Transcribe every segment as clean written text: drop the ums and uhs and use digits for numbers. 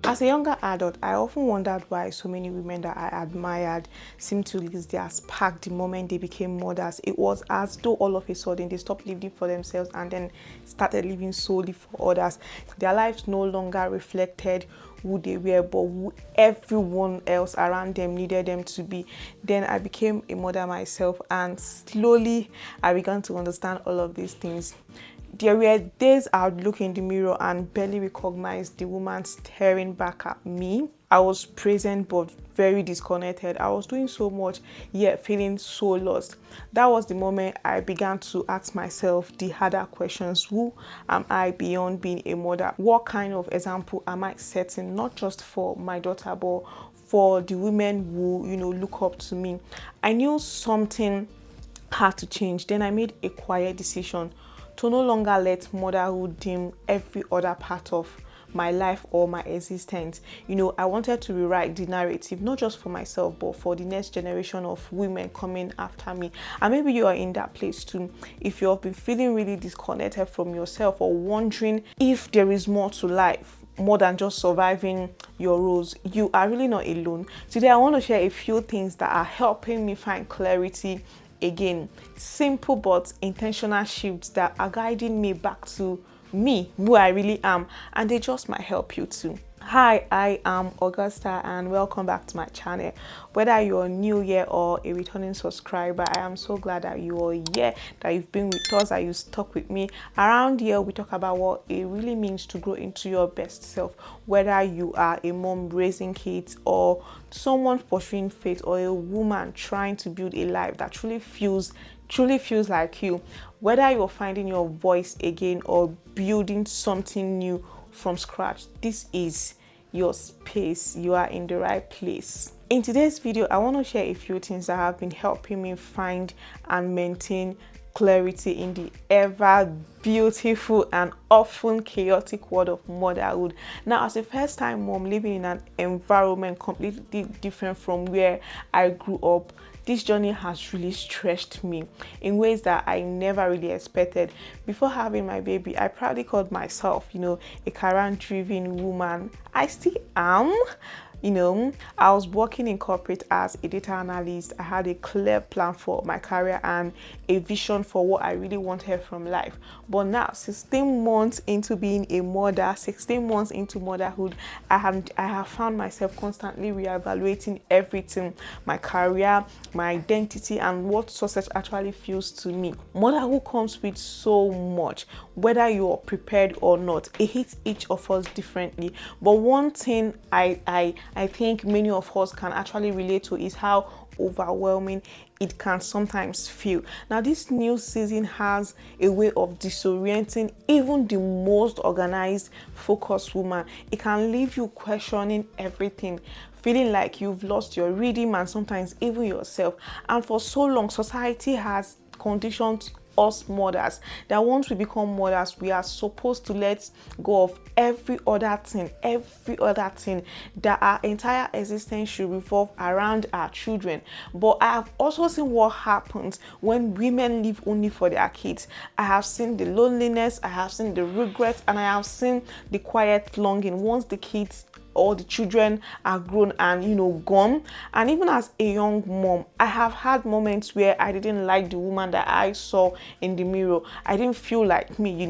As a younger adult, I often wondered why so many women that I admired seemed to lose their spark the moment they became mothers. It was as though all of a sudden they stopped living for themselves and then started living solely for others. Their lives no longer reflected who they were, but who everyone else around them needed them to be. Then I became a mother myself, and slowly I began to understand all of these things. There were days I would look in the mirror and barely recognize the woman staring back at me. I was present but very disconnected. I was doing so much, yet feeling so lost. That was the moment I began to ask myself the harder questions. Who am I beyond being a mother? What kind of example am I setting, not just for my daughter, but for the women who, look up to me? I knew something had to change. Then I made a quiet decision to no longer let motherhood dim every other part of my life or my existence. I wanted to rewrite the narrative, not just for myself, but for the next generation of women coming after me. And maybe you are in that place too. If you have been feeling really disconnected from yourself or wondering if there is more to life, more than just surviving your roles, you are really not alone. Today, I want to share a few things that are helping me find clarity. Again, simple but intentional shifts that are guiding me back to me, who I really am, and they just might help you too. Hi, I am Augusta and welcome back to my channel. Whether you're new here or a returning subscriber, I am so glad that you are here, that you've been with us, that you stuck with me. Around here, we talk about what it really means to grow into your best self, whether you are a mom raising kids or someone pursuing faith or a woman trying to build a life that truly feels like you. Whether you're finding your voice again or building something new from scratch, this is your space. You are in the right place. In today's video, I want to share a few things that have been helping me find and maintain clarity in the ever beautiful and often chaotic world of motherhood. Now, as a first-time mom living in an environment completely different from where I grew up, this journey has really stretched me in ways that I never really expected. Before having my baby, I proudly called myself, a career-driven woman. I still am. I was working in corporate as a data analyst. I had a clear plan for my career and a vision for what I really wanted from life. But now, 16 months into being a mother, 16 months into motherhood, I have found myself constantly reevaluating everything: my career, my identity, and what success actually feels to me. Motherhood comes with so much, whether you are prepared or not. It hits each of us differently. But one thing I think many of us can actually relate to is how overwhelming it can sometimes feel. Now, this new season has a way of disorienting even the most organized, focused woman. It can leave you questioning everything, feeling like you've lost your rhythm and sometimes even yourself. And for so long, society has conditioned us mothers that once we become mothers, we are supposed to let go of every other thing, that our entire existence should revolve around our children. But I have also seen what happens when women live only for their kids. I have seen the loneliness, I have seen the regret, and I have seen the quiet longing once the kids or the children are grown and gone. And even as a young mom, I have had moments where I didn't like the woman that I saw in the mirror. I didn't feel like me.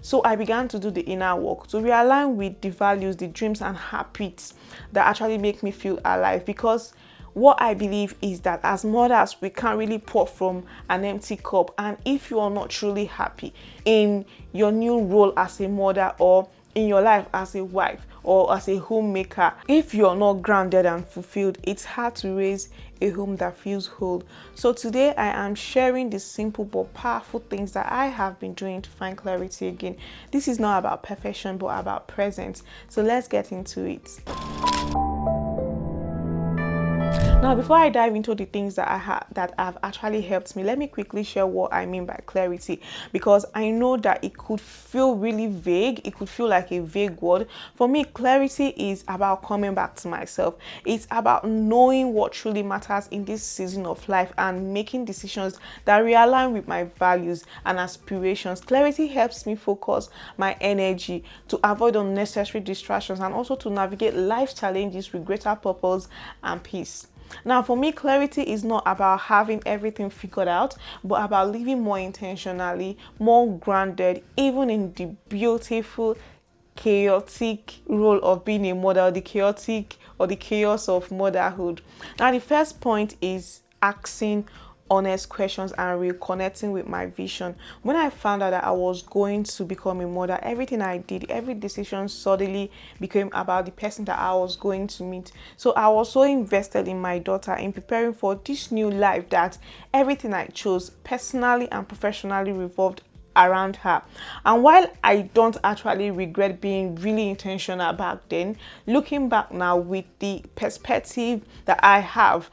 So I began to do the inner work to realign with the values, the dreams and habits that actually make me feel alive. Because what I believe is that as mothers, we can't really pour from an empty cup. And if you are not truly happy in your new role as a mother or in your life as a wife or as a homemaker, if you're not grounded and fulfilled, it's hard to raise a home that feels whole. So today I am sharing the simple but powerful things that I have been doing to find clarity again. This is not about perfection but about presence. So let's get into it. Now, before I dive into the things that that have actually helped me, let me quickly share what I mean by clarity, because I know that it could feel really vague. It could feel like a vague word. For me, clarity is about coming back to myself. It's about knowing what truly matters in this season of life and making decisions that realign with my values and aspirations. Clarity helps me focus my energy to avoid unnecessary distractions and also to navigate life's challenges with greater purpose and peace. Now, for me, clarity is not about having everything figured out, but about living more intentionally, more grounded, even in the beautiful, chaotic role of being a mother, the chaotic or the chaos of motherhood. Now, the first point is asking honest questions and reconnecting with my vision. When I found out that I was going to become a mother, everything I did, every decision suddenly became about the person that I was going to meet. So I was so invested in my daughter, in preparing for this new life, that everything I chose personally and professionally revolved around her. And while I don't actually regret being really intentional back then, looking back now with the perspective that I have,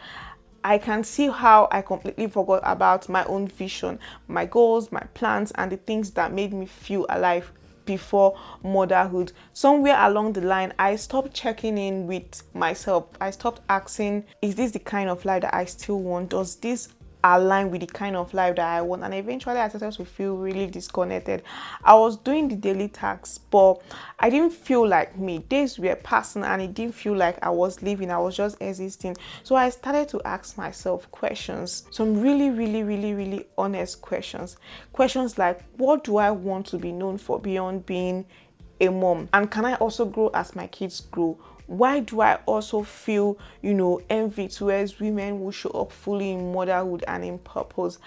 I can see how I completely forgot about my own vision, my goals, my plans, and the things that made me feel alive before motherhood. Somewhere along the line, I stopped checking in with myself. I stopped asking, is this the kind of life that I still want? Does this align with the kind of life that I want? And eventually I started to feel really disconnected. I was doing the daily tasks, but I didn't feel like me. Days were passing and it didn't feel like I was living. I was just existing. So I started to ask myself questions, some really honest questions. Questions like, what do I want to be known for beyond being a mom? And can I also grow as my kids grow? Why do I also feel, envy towards women who show up fully in motherhood and in purpose?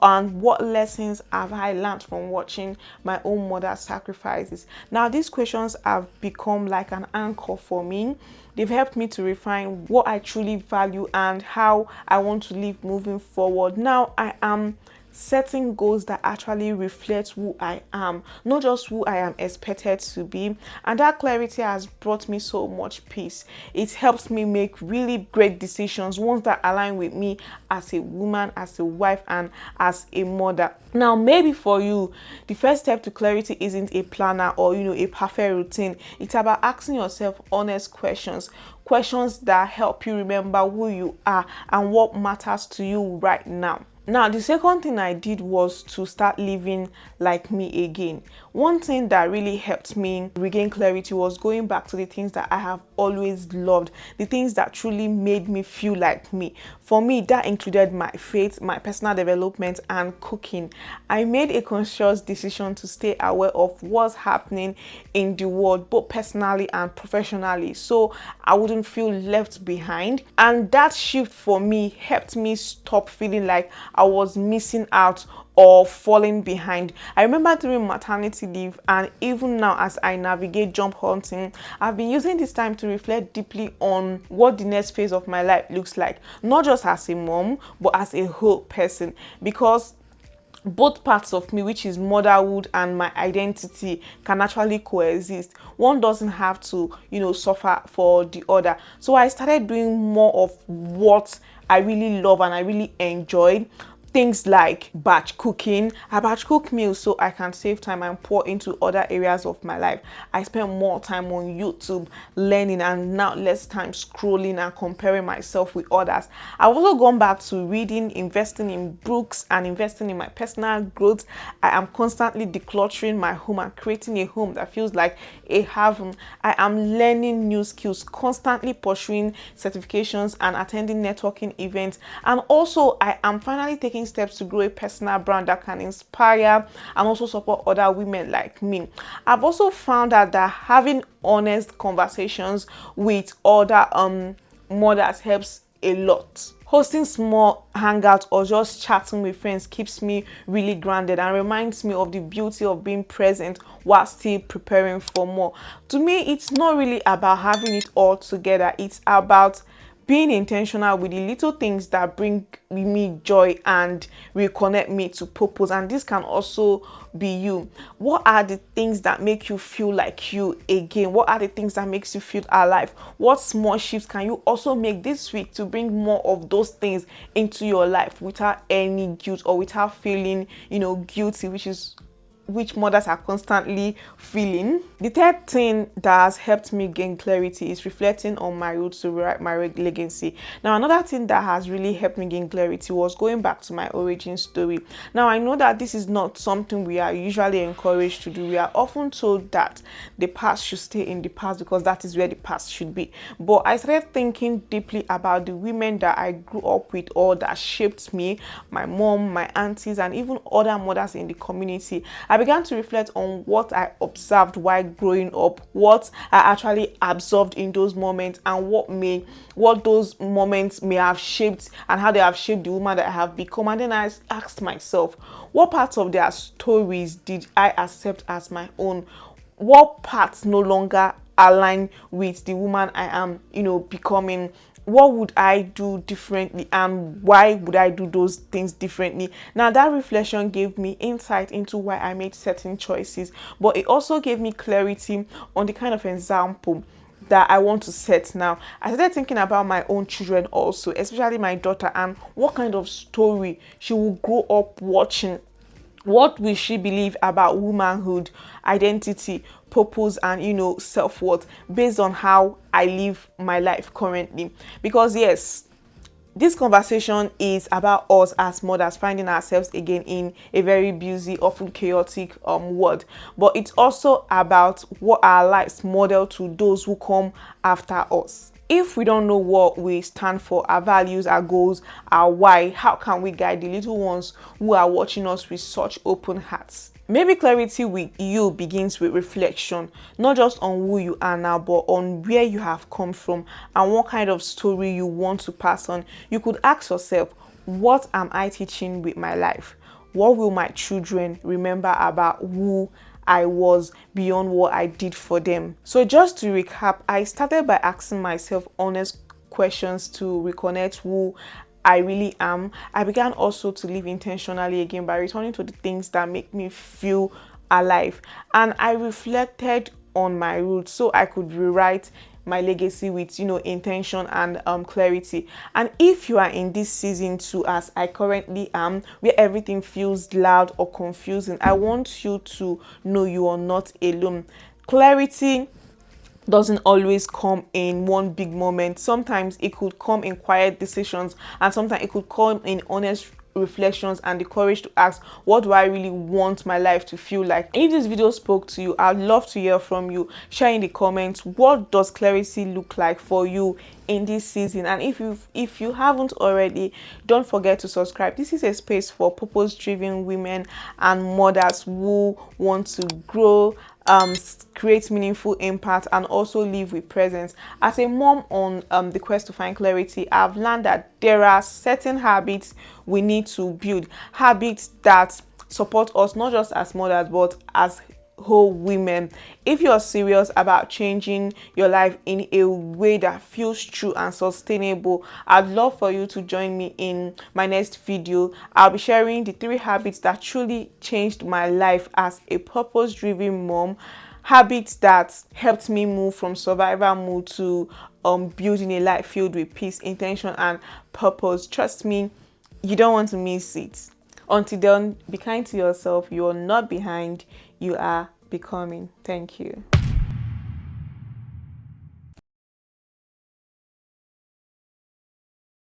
And what lessons have I learned from watching my own mother's sacrifices? Now, these questions have become like an anchor for me. They've helped me to refine what I truly value and how I want to live moving forward. Now, I am setting goals that actually reflect who I am, not just who I am expected to be. And that clarity has brought me so much peace. It helps me make really great decisions, ones that align with me as a woman, as a wife, and as a mother. Now, maybe for you, the first step to clarity isn't a planner or, a perfect routine. It's about asking yourself honest questions. Questions that help you remember who you are and what matters to you right now. Now, the second thing I did was to start living like me again. One thing that really helped me regain clarity was going back to the things that I have always loved, the things that truly made me feel like me. For me, that included my faith, my personal development, and cooking. I made a conscious decision to stay aware of what's happening in the world, both personally and professionally, so I wouldn't feel left behind. And that shift for me helped me stop feeling like I was missing out or falling behind. I remember during maternity leave, and even now as I navigate job hunting, I've been using this time to reflect deeply on what the next phase of my life looks like, not just as a mom, but as a whole person, because both parts of me, which is motherhood and my identity, can actually coexist. One doesn't have to, suffer for the other. So I started doing more of what I really love and I really enjoyed. Things like batch cooking. I batch cook meals so I can save time and pour into other areas of my life. I spend more time on YouTube learning and now less time scrolling and comparing myself with others. I've also gone back to reading, investing in books, and investing in my personal growth. I am constantly decluttering my home and creating a home that feels like a haven. I am learning new skills, constantly pursuing certifications and attending networking events. And also, I am finally taking steps to grow a personal brand that can inspire and also support other women like me. I've also found out that having honest conversations with other mothers helps a lot. Hosting small hangouts or just chatting with friends keeps me really grounded and reminds me of the beauty of being present while still preparing for more. To me, it's not really about having it all together. It's about being intentional with the little things that bring me joy and reconnect me to purpose. And this can also be you. What are the things that make you feel like you again? What are the things that makes you feel alive? What small shifts can you also make this week to bring more of those things into your life without any guilt or without feeling, guilty, which mothers are constantly feeling. The third thing that has helped me gain clarity is reflecting on my roots to rewrite my legacy. Now, another thing that has really helped me gain clarity was going back to my origin story. Now, I know that this is not something we are usually encouraged to do. We are often told that the past should stay in the past because that is where the past should be. But I started thinking deeply about the women that I grew up with or that shaped me, my mom, my aunties, and even other mothers in the community. I began to reflect on what I observed while growing up, what I actually absorbed in those moments, and what those moments may have shaped and how they have shaped the woman that I have become. And then I asked myself, what parts of their stories did I accept as my own? What parts no longer align with the woman I am, becoming? What would I do differently, and why would I do those things differently? Now, that reflection gave me insight into why I made certain choices, but it also gave me clarity on the kind of example that I want to set now. I started thinking about my own children also, especially my daughter, and what kind of story she will grow up watching. What will she believe about womanhood, identity, purpose, and self-worth based on how I live my life currently? Because yes, this conversation is about us as mothers finding ourselves again in a very busy, often chaotic world. But it's also about what our lives model to those who come after us. If we don't know what we stand for, our values, our goals, our why, how can we guide the little ones who are watching us with such open hearts? Maybe clarity with you begins with reflection, not just on who you are now, but on where you have come from and what kind of story you want to pass on. You could ask yourself, what am I teaching with my life? What will my children remember about who I was beyond what I did for them? So just to recap, I started by asking myself honest questions to reconnect who I really am. I began also to live intentionally again by returning to the things that make me feel alive. And I reflected on my roots so I could rewrite my legacy with intention and clarity. And if you are in this season too, as I currently am, where everything feels loud or confusing, I want you to know you are not alone. Clarity doesn't always come in one big moment. Sometimes it could come in quiet decisions, and sometimes it could come in honest reflections and the courage to ask, what do I really want my life to feel like? If this video spoke to you, I'd love to hear from you. Share in the comments, what does clarity look like for you in this season? And if you haven't already, don't forget to subscribe. This is a space for purpose-driven women and mothers who want to grow, create meaningful impact, and also live with presence. As a mom on the quest to find clarity, I've learned that there are certain habits we need to build, habits that support us not just as mothers but as whole women. If you're serious about changing your life in a way that feels true and sustainable, I'd love for you to join me in my next video. I'll be sharing the 3 habits that truly changed my life as a purpose-driven mom, habits that helped me move from survival mode to building a life filled with peace, intention, and purpose. Trust me, you don't want to miss it. Until then, be kind to yourself. You are not behind, you are becoming. Thank you.